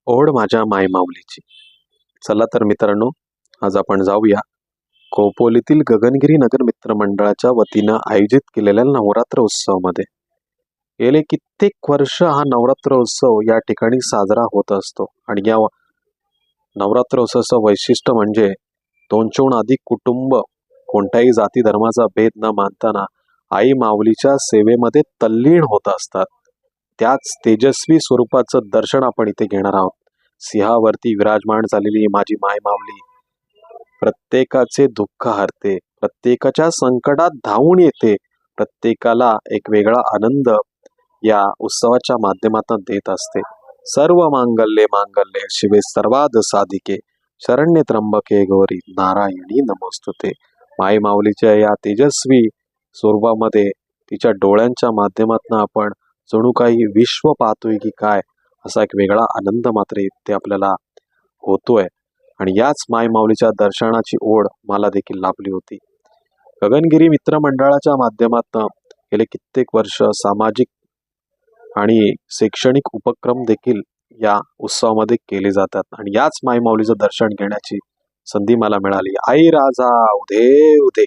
ओढ माझ्या मायमाऊलीची. चला तर मित्रांनो, आज आपण जाऊया खोपोलीतील गगनगिरी नगर मित्र मंडळाच्या वतीनं आयोजित केलेल्या नवरात्र उत्सवामध्ये. गेले कित्येक वर्ष हा नवरात्र उत्सव या ठिकाणी साजरा होत असतो आणि या नवरात्र उत्सवाचं वैशिष्ट्य म्हणजे 200हून अधिक कुटुंब कोणत्याही जाती धर्माचा भेद न मानताना आई माऊलीच्या सेवेमध्ये तल्लीन होत असतात. त्याच तेजस्वी स्वरूपाचं दर्शन आपण इथे घेणार आहोत. सिंहावरती विराजमान झालेली माझी माय माऊली प्रत्येकाचे दुःख हरते, प्रत्येकाच्या संकटात धावून येते, प्रत्येकाला एक वेगळा आनंद या उत्सवाच्या माध्यमातून देत असते. सर्व मांगल्ये मांगल्ये शिवे सर्वाद साधिके शरण्ये त्र्यंबके गौरी नारायणी नमोस्तुते. माई माऊलीच्या या तेजस्वी स्वरूपामध्ये तिच्या डोळ्यांच्या माध्यमातून आपण जणू काही विश्व पाहतोय की काय, असा एक वेगळा आनंद मात्र इथे आपल्याला होतोय. आणि याच माय माऊलीच्या दर्शनाची ओढ मला देखील लाभली होती. गगनगिरी मित्र मंडळाच्या माध्यमातून गेले कित्येक वर्ष सामाजिक आणि शैक्षणिक उपक्रम देखील या उत्सवामध्ये केले जातात आणि याच माय माऊलीचं दर्शन घेण्याची संधी मला मिळाली. आई राजा उदे उदे.